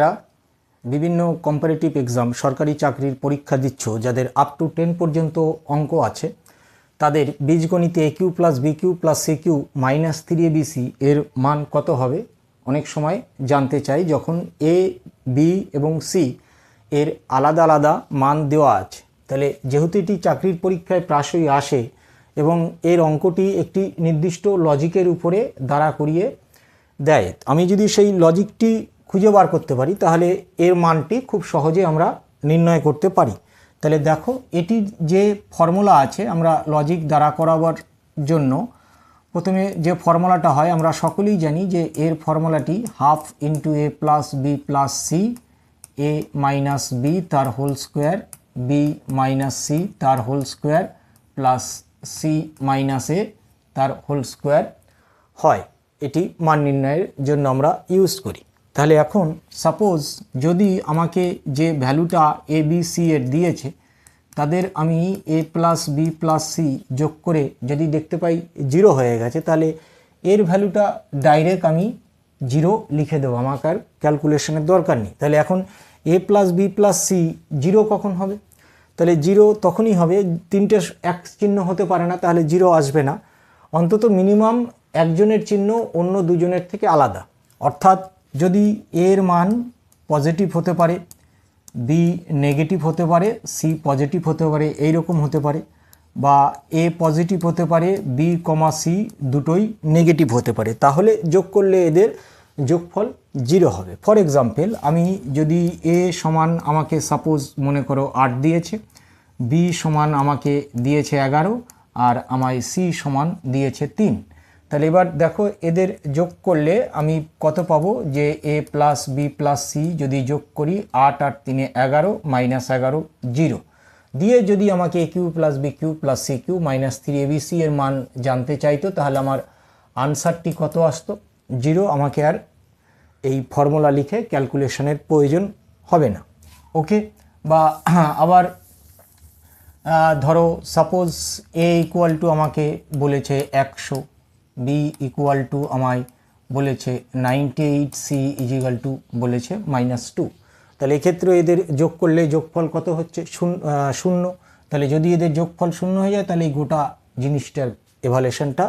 যারা বিভিন্ন comparative exam সরকারি চাকরির পরীক্ষা দিচ্ছ, যাদের আপ টু 10 পর্যন্ত অঙ্ক আছে, তাদের বীজগণিতে A cube plus B cube plus C cube minus 3abc এর মান কত হবে অনেক সময় জানতে চাই। যখন এ, বি এবং সি এর আলাদা আলাদা মান দেওয়া আছে, তাহলে যেহেতু এটি চাকরির পরীক্ষায় প্রায়শই আসে এবং এর অঙ্কটি একটি নির্দিষ্ট লজিকের উপরে দাঁড়া করিয়ে দেয়, আমি যদি সেই লজিকটি খুঁজে বার করতে পারি তাহলে এর মানটি খুব সহজে আমরা নির্ণয় করতে পারি। তাহলে দেখো, এটির যে ফর্মুলা আছে, আমরা লজিক দাঁড়া করাবার জন্য প্রথমে যে ফর্মুলাটা হয় আমরা সকলেই জানি যে এর ফর্মুলাটি half into A plus B plus C, A minus B তার whole square, B minus C তার whole square plus C minus A তার হোল স্কোয়ার হয়। এটি মান নির্ণয়ের জন্য আমরা ইউজ করি। তাহলে এখন সাপোজ যদি আমাকে যে ভ্যালুটা এ বি সি এর দিয়েছে, তাদের আমি A plus B plus C যোগ করে যদি দেখতে পাই 0 হয়ে গেছে, তাহলে এর ভ্যালুটা ডাইরেক্ট আমি 0 লিখে দেবো, আমাকে আর ক্যালকুলেশনের দরকার নেই। তাহলে এখন এ প্লাস বি প্লাস সি 0 কখন হবে? তাহলে 0 তখনই হবে, তিনটে এক চিহ্ন হতে পারে না, তাহলে 0 আসবে না। অন্তত মিনিমাম একজনের চিহ্ন অন্য দুজনের থেকে আলাদা, অর্থাৎ যদি এর মান পজিটিভ হতে পারে, বি নেগেটিভ হতে পারে, সি পজিটিভ হতে পারে, এইরকম হতে পারে, বা এ পজিটিভ হতে পারে, বি কমা সি দুটোই নেগেটিভ হতে পারে, তাহলে যোগ করলে এদের যোগফল 0 হবে। ফর এক্সাম্পল, আমি যদি এ সমান আমাকে সাপোজ মনে করো 8 দিয়েছে, বি সমান আমাকে দিয়েছে 11 আর আমায় সি সমান দিয়েছে 3, তাহলে এবার দেখো এদের যোগ করলে আমি কত পাবো, যে A plus B plus C যদি যোগ করি 8 আর 3 11 মাইনাস 11 0 দিয়ে যদি আমাকে A cube plus B cube plus C cube minus 3abc এর মান জানতে চাইতো, তাহলে আমার আনসারটি কত আসতো? 0। আমাকে আর এই ফর্মুলা লিখে ক্যালকুলেশনের প্রয়োজন হবে না। ওকে, বা আবার ধরো সাপোজ এ ইকুয়াল টু আমাকে বলেছে 100, বি ইকুয়াল টু আমায় বলেছে 98, সি ইজিক্যাল টু বলেছে -2, তাহলে এক্ষেত্রে এদের যোগ করলে যোগফল কত হচ্ছে? 0। তাহলে যদি এদের যোগফল 0 হয়ে যায়, তাহলে এই গোটা জিনিসটার এভালুয়েশনটা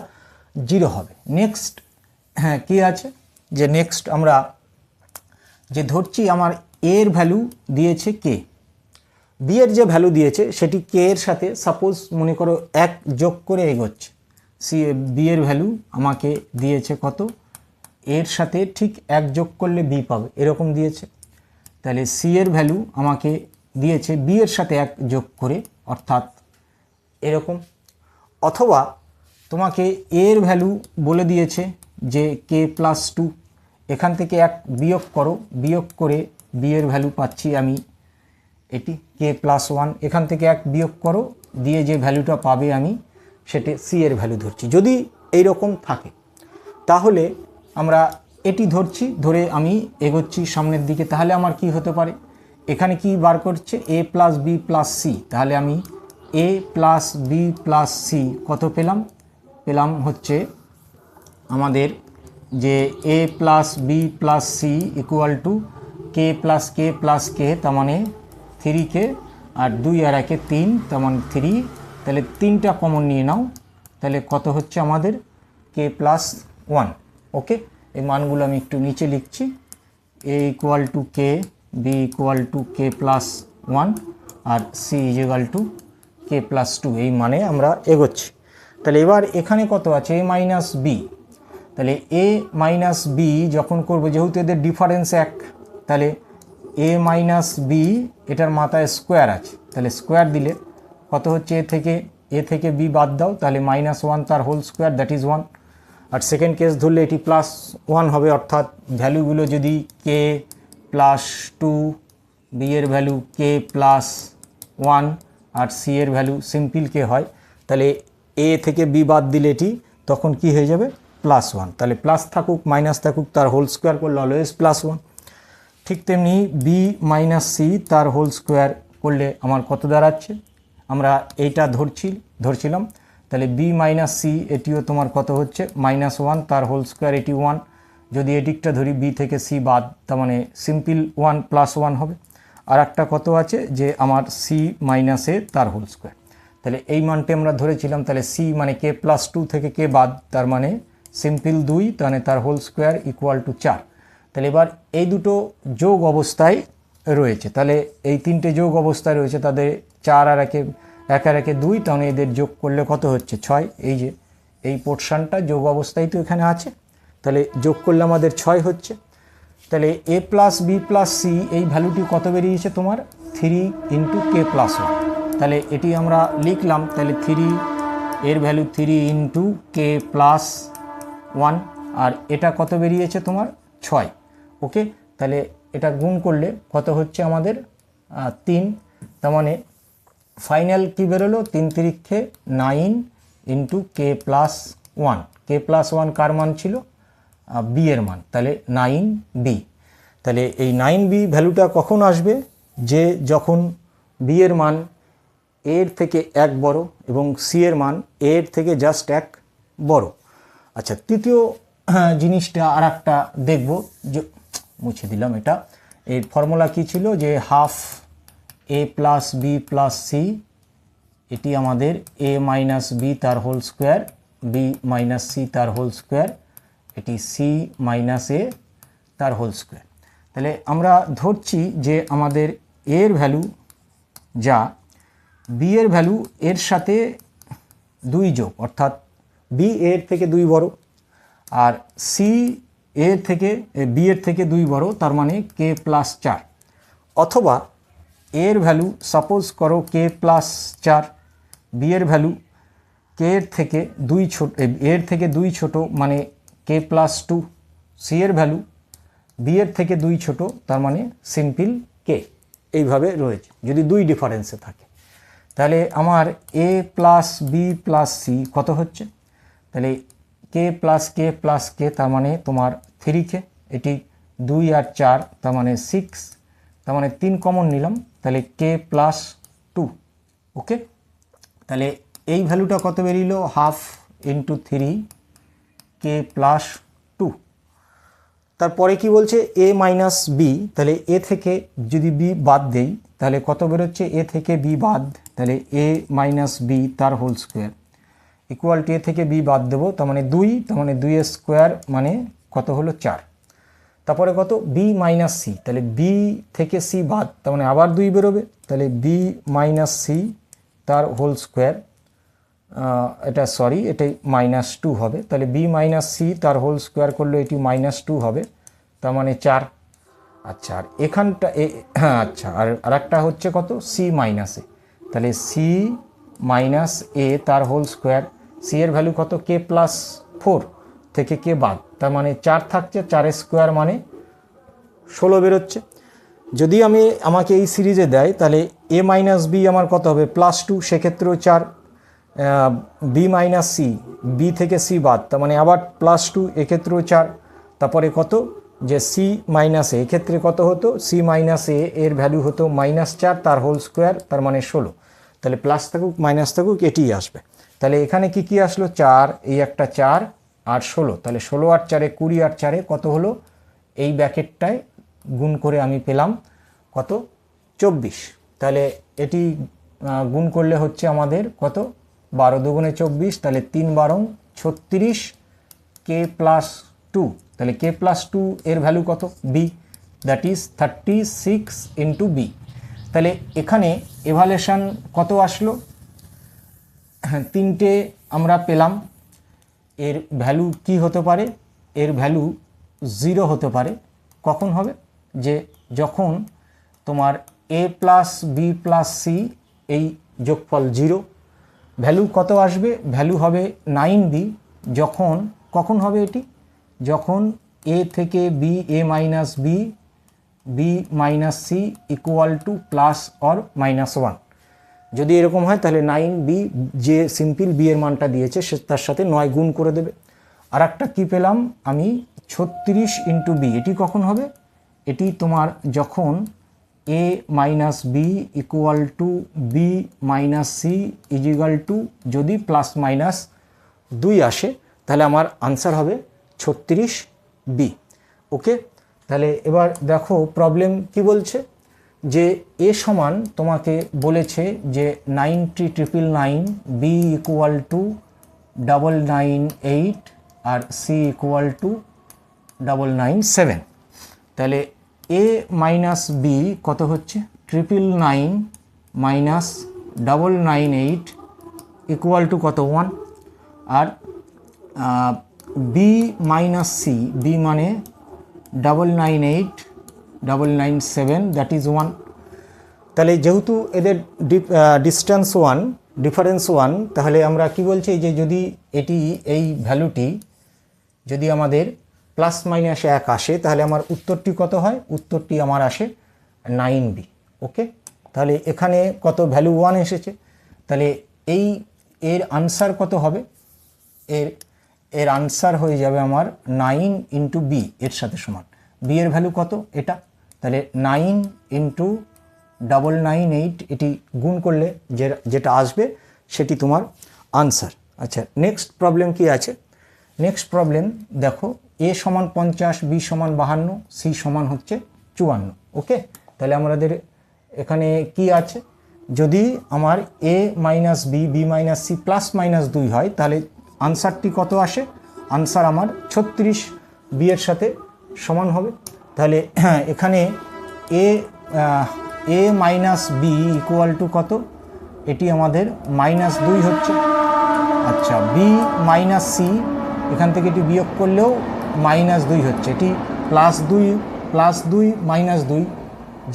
0 হবে। নেক্সট, হ্যাঁ কী আছে, যে নেক্সট আমরা যে ধরছি আমার এর ভ্যালু দিয়েছে কে, বি এর যে ভ্যালু দিয়েছে সেটি কে এর সাথে সাপোজ মনে করো 1 যোগ করে এগোচ্ছে। সি বি এর ভ্যালু আমাকে দিয়েছে কত, এর সাথে ঠিক 1 যোগ করলে বি পাবে, এরকম দিয়েছে। তাহলে সি এর ভ্যালু আমাকে দিয়েছে বি এর সাথে 1 যোগ করে, অর্থাৎ এরকম। অথবা তোমাকে এর ভ্যালু বলে দিয়েছে যে কে প্লাস 2, এখান থেকে 1 বিয়োগ করো, বিয়োগ করে বি এর ভ্যালু পাচ্ছি আমি এটি কে প্লাস 1, এখান থেকে 1 বিয়োগ করো, দিয়ে যে ভ্যালুটা পাবে আমি সেটা সি এর ভ্যালু ধরছি। যদি এই রকম থাকে তাহলে আমরা এটি ধরছি, ধরে আমি এগোচ্ছি সামনের দিকে। তাহলে আমার কি হতে পারে, এখানে কি বার করছে A plus B plus C, তাহলে আমি A plus B plus C কত পেলাম? পেলাম হচ্ছে আমাদের যে A plus B plus C equal to K plus K plus K, তার মানে 3k, আর 2 আর 1 3, তার মানে 3। তাহলে 3টা কমন নিয়ে নাও, তাহলে কত হচ্ছে আমাদের কে প্লাস 1। ওকে, এই মানগুলো আমি একটু নিচে লিখছি, A equal to K, B equal to K plus 1 আর C equal to K plus 2, এই মানে আমরা এগোচ্ছি। তাহলে এবার এখানে কত আছে, এ মাইনাস বি, তাহলে এ মাইনাস বি যখন করবো, যেহেতু এদের ডিফারেন্স 1, তাহলে এ মাইনাস বি এটার মাথায় স্কোয়ার আছে, তাহলে স্কোয়ার দিলে কত হচ্ছে, এ থেকে বি বাদ দাও, তাহলে -1 তার হোল স্কোয়ার, দ্যাট ইজ 1। আর সেকেন্ড কেস ধরলে এটি +1 হবে, অর্থাৎ ভ্যালুগুলো যদি কে প্লাস 2, বি এর ভ্যালু কে প্লাস 1 আর সি এর ভ্যালু সিম্পল কে হয়, তাহলে এ থেকে বি বাদ দিলে এটি তখন কি হয়ে যাবে, +1। তাহলে প্লাস থাকুক মাইনাস থাকুক, তার হোল স্কোয়ার করলে অলওয়েজ +1। ঠিক তেমনি বি মাইনাস সি তার হোল স্কোয়ার করলে আমার কত দাঁড়াচ্ছে, আমরা এইটা ধরছিলাম, তাহলে বি মাইনাস সি এটিও তোমার কত হচ্ছে, -1 তার হোল স্কোয়ার, এটি 1, যদি এদিকটা ধরি বি থেকে সি বাদ, তার মানে সিম্পল 1 প্লাস 1 হবে। আর একটা কত আছে যে আমার সি মাইনাস এ তার হোল স্কোয়ার, তাহলে এই মানটি আমরা ধরেছিলাম। তাহলে সি মানে কে প্লাস 2 থেকে কে বাদ, তার মানে সিম্পল 2, তাহলে তার হোল স্কোয়ার ইকুয়াল টু 4। তাহলে এবার এই দুটো যোগ অবস্থায় রয়েছে, তাহলে এই তিনটে যোগ অবস্থায় রয়েছে, তাদের 4 আর 1 2, তাহলে এদের যোগ করলে কত হচ্ছে 6। এই যে এই পোর্শনটা যোগ অবস্থায় তো এখানে আছে, তাহলে যোগ করলে আমাদের 6 হচ্ছে। তাহলে এ প্লাস বি প্লাস সি এই ভ্যালুটি কত বেরিয়েছে তোমার 3 ইন্টু কে প্লাস 1। তাহলে এটি আমরা লিখলাম, তাহলে 3 এর ভ্যালু 3 ইন্টু কে প্লাস 1, আর এটা কত বেরিয়েছে তোমার 6। ওকে, তাহলে এটা গুণ করলে কত হচ্ছে আমাদের 3, তার মানে ফাইনাল কী বেরোলো 3 3 9 ইন্টু কে প্লাস 1। কে প্লাস 1 কার মান ছিল, বি এর মান, তাহলে 9b। তাহলে এই 9b ভ্যালুটা কখন আসবে, যে যখন বি এর মান এর থেকে 1 বড় এবং সি এর মান এর থেকে জাস্ট 1 বড়। আচ্ছা, তৃতীয় জিনিসটা আর একটা দেখব, যে মুছে দিলাম এটা। এর ফর্মুলা কি ছিল, যে half A plus B plus C, এটি আমাদের এ মাইনাস বি তার whole square, B minus C তার হোল স্কোয়ার, এটি সি মাইনাস এ তার হোল স্কোয়ার। তাহলে আমরা ধরছি যে আমাদের এর ভ্যালু যা, বি এর ভ্যালু এর সাথে 2 যোগ, অর্থাৎ বি এর থেকে 2 বড়, আর সি এর থেকে বি এর থেকে 2 বড়, তার মানে কে প্লাস 4। অথবা এর ভ্যালু সাপোজ করো কে প্লাস 4, বি এর ভ্যালু কে এর থেকে 2 ছোট, এর থেকে 2 ছোট মানে কে প্লাস 2, সি এর ভ্যালু বি এর থেকে 2 ছোট, তার মানে সিম্পল কে। এইভাবে রয়েছে যদি 2 ডিফারেন্সে থাকে। তাহলে আমার এ প্লাস বি প্লাস সি কত হচ্ছে, তাহলে কে প্লাস কে তার মানে তোমার 3k, এটি 2 আর 4 তার মানে 6, তার মানে 3 কমন নিলাম, তাহলে কে প্লাস 2। ওকে, তাহলে এই ভ্যালুটা কত বেরিয়েছিল, হাফ ইন্টু 3 কে প্লাস 2। তারপরে কি বলছে, এ মাইনাস বি, তাহলে এ থেকে যদি বি বাদ দেই তাহলে কত বেরোচ্ছে, এ থেকে বি বাদ, তাহলে এ মাইনাস বি তার হোল স্কোয়ার ইকুয়াল টু এ থেকে বি বাদ দেবো, তার মানে 2, তার মানে 2 স্কোয়ার মানে কত হলো 4। তারপরে কত, বি মাইনাস সি, তাহলে বি থেকে সি বাদ, তার মানে আবার 2 বেরোবে, তাহলে বি মাইনাস সি তার হোল স্কোয়ার, এটা সরি এটাই -2 হবে, তাহলে বি মাইনাস সি তার হোল স্কোয়ার করলে এটি -2 হবে, তার মানে 4। আচ্ছা, আর এখানটা আচ্ছা, আর একটা হচ্ছে কত, সি মাইনাস এ, তাহলে সি মাইনাস এ তার হোল স্কোয়ার, সি এর ভ্যালু কত, কে প্লাস 4 থেকে কে বাদ, তার মানে 4 থাকছে, 4 স্কোয়ার মানে 16 বেরোচ্ছে। যদি আমাকে এই সিরিজে দেয় তাহলে এ মাইনাস বি আমার কত হবে, +2, সেক্ষেত্রেও 4, বি মাইনাস সি, বি থেকে সি বাদ, তার মানে আবার +2, এক্ষেত্রেও 4। তারপরে কত, যে সি মাইনাস এ, এক্ষেত্রে কত হতো, সি মাইনাস এ এর ভ্যালু হতো -4 তার হোল স্কোয়ার, তার মানে 16। তাহলে প্লাস থাকুক মাইনাস থাকুক এটিই আসবে। তাহলে এখানে কি আসলো, 4, এই একটা 4 আর 16, তাহলে 16 আর 4 20 আর 4 কত হলো, এই ব্র্যাকেটটায় গুণ করে আমি পেলাম কত, 24। তাহলে এটি গুণ করলে হচ্ছে আমাদের কত, 12 দুগুণে 24, তাহলে 3 12 36 কে প্লাস 2, তাহলে কে প্লাস 2 এর ভ্যালু কত, B, that is 36 into B. তাহলে এখানে এভালুয়েশন কত আসলো, হ্যাঁ 3টে আমরা পেলাম। এর ভ্যালু কি হতে পারে, এর ভ্যালু 0 হতে পারে। কখন হবে, যে যখন তোমার এ প্লাস বি প্লাস সি এই যোগফল 0, ভ্যালু কত আসবে, ভ্যালু হবে 9b, যখন কখন হবে এটি, যখন এ থেকে B, A minus B, B minus C equal to plus or -1। যদি এরকম হয় তাহলে 9b, যে সিম্পল বি এর মানটা দিয়েছে সে তার সাথে 9 গুণ করে দেবে। আর একটা কী পেলাম আমি, 36 ইন্টু বি, এটি কখন হবে, এটি তোমার যখন A minus B equal to B minus C equal to যদি +-2 আসে, তাহলে আমার আনসার হবে 36b। ওকে, তাহলে এবার দেখো প্রবলেম কি বলছে, যে এ সমান তোমাকে বলেছে যে 90,999, বি ইকুয়াল টু 998 আর সি ইকুয়াল টু 997। তাহলে এ মাইনাস বি কত হচ্ছে, 999 মাইনাস 998 ইকুয়াল টু কত, 1। আর বি মাইনাস সি, বি মানে 998 997, দ্যাট ইজ 1। তাহলে যেহেতু এদের ডিস্টেন্স 1, ডিফারেন্স 1, তাহলে আমরা কি বলছি যে যদি এটি এই ভ্যালুটি যদি আমাদের প্লাস মাইনাস 1 আসে তাহলে আমার উত্তরটি কত হয়, উত্তরটি আমার আসে 9b। ওকে, তাহলে এখানে কত ভ্যালু 1 এসেছে, তাহলে এর আনসার কত হবে, এর আনসার হয়ে যাবে আমার 9 ইন্টু বি, এর সাথে সমান বি এর ভ্যালু কত এটা, তাহলে 9 ইন্টু 998, এটি গুণ করলে যেটা আসবে সেটি তোমার আনসার। আচ্ছা, নেক্সট প্রবলেম কি আছে, নেক্সট প্রবলেম দেখো, এ সমান 50, বি সমান 52, সি সমান হচ্ছে 54। ওকে, তাহলে আমাদের এখানে কি আছে, যদি আমার A minus B, B minus C plus minus 2 হয় তাহলে আনসারটি কত আসে, আনসার আমার 36 বি এর সাথে সমান হবে। তাহলে এখানে এ মাইনাস বি ইকুয়াল টু কত, এটি আমাদের -2 হচ্ছে। আচ্ছা, বি মাইনাস সি, এখান থেকে এটি বিয়োগ করলেও -2 হচ্ছে, এটি +2 -2,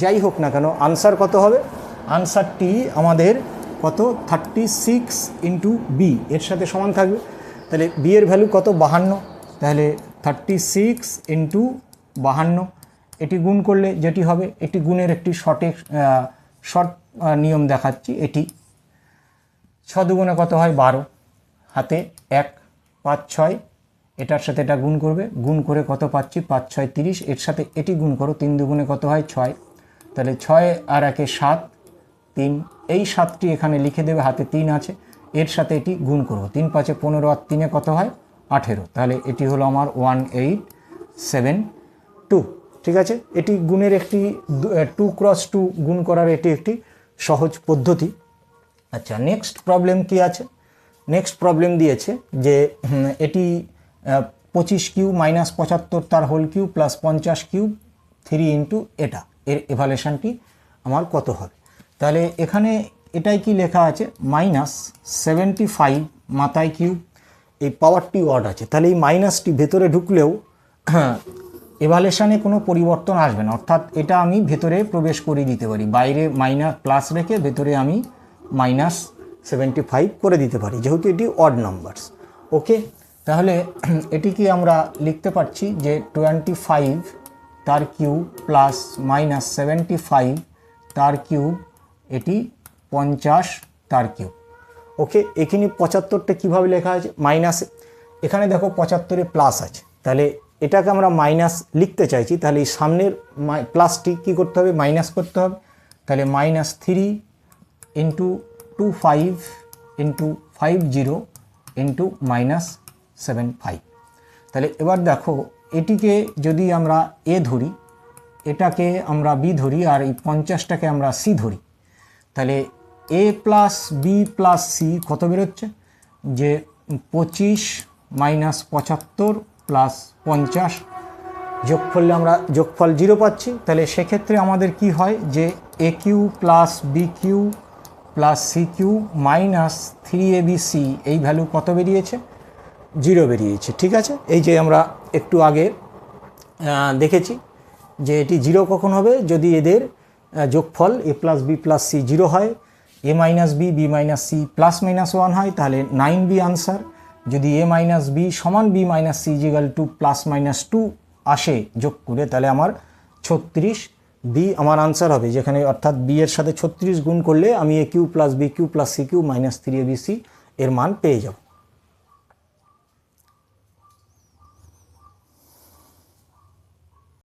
যাই হোক না কেন আনসার কত হবে, আনসারটি আমাদের কত 36 ইন্টু বি এর সাথে সমান থাকবে। তাহলে বি এর ভ্যালু কত, 52, তাহলে 36 ইন্টু 52, এটি গুণ করলে যেটি হবে, এটি গুণের একটি শর্ট নিয়ম দেখাচ্ছি, এটি 6 দুগুণে কত হয় 12, হাতে 1, 5 6, এটার সাথে এটা গুণ করবে, গুণ করে কত পাচ্ছি 5 6 30, এর সাথে এটি গুণ করো, 3 দুগুণে কত হয় 6, তাহলে 6 আর 1 7, 3, এই 7টি এখানে লিখে দেবে, হাতে 3 আছে, এর সাথে এটি গুণ করব, 3 5 15 আর 3 কত হয় 18, তাহলে এটি হলো আমার 1872। ঠিক আছে, এটি গুণের একটি 2 × 2 গুণ করার এটি একটি সহজ পদ্ধতি। আচ্ছা, নেক্সট প্রবলেম কি আছে, নেক্সট প্রবলেম দিয়েছে যে এটি 25 কিউব মাইনাস 75 তার whole cube plus 50 cube 3 into এটা, এর এভালুয়েশনটি আমার কত হবে। তাহলে এখানে এটাই কি লেখা আছে, -75 মাথায় কিউব, এই পাওয়ারটি অড আছে, তাহলে এই মাইনাসটি ভেতরে ঢুকলেও এভালুয়েশনে কোনো পরিবর্তন আসবে না, অর্থাৎ এটা আমি ভেতরে প্রবেশ করে দিতে পারি, বাইরে মাইনাস প্লাস রেখে ভেতরে আমি -75 করে দিতে পারি, যেহেতু এটি অড নাম্বারস। ওকে, তাহলে এটি কি আমরা লিখতে পারছি যে 25 তার কিউব প্লাস -75 তার কিউব, এটি 50 তার কিউব। ওকে, এখানে 75টা কীভাবে লেখা আছে, মাইনাস, এখানে দেখো 75-এ প্লাস আছে, তাহলে এটাকে আমরা মাইনাস লিখতে চাইছি, তাহলে এই সামনের প্লাসটি কী করতে হবে, মাইনাস করতে হবে, তাহলে -3 ইন্টু 25 ইন্টু 50 ইন্টু -75। তাহলে এবার দেখো, এটিকে যদি আমরা এ ধরি, এটাকে আমরা বি ধরি, আর এই 50টাকে আমরা সি ধরি, তাহলে এ প্লাস বি প্লাস সি কত বেরোচ্ছে, যে 25 মাইনাস 75 প্লাস 50, যোগ করলে আমরা যোগফল 0 পাচ্ছি। তাহলে সেক্ষেত্রে আমাদের কি হয়, যে A cube plus B cube plus C cube minus 3abc, এই ভ্যালু কত বেরিয়েছে, 0 বেরিয়েছে। ঠিক আছে, এই যে আমরা একটু আগে দেখেছি যে এটি 0 কখন হবে, যদি এদের যোগফল A plus B plus C 0 হয়, A minus B, B minus C plus minus 1 হয়, তাহলে 9b আনসার। যদি এ মাইনাস বি সমান B minus C equal to plus minus 2 আসে যোগ করে, তাহলে আমার 36 বি আমার আনসার হবে, যেখানে অর্থাৎ বি এর সাথে 36 গুণ করলে আমি A cube plus B cube plus C cube -3abc এর মান পেয়ে যাব।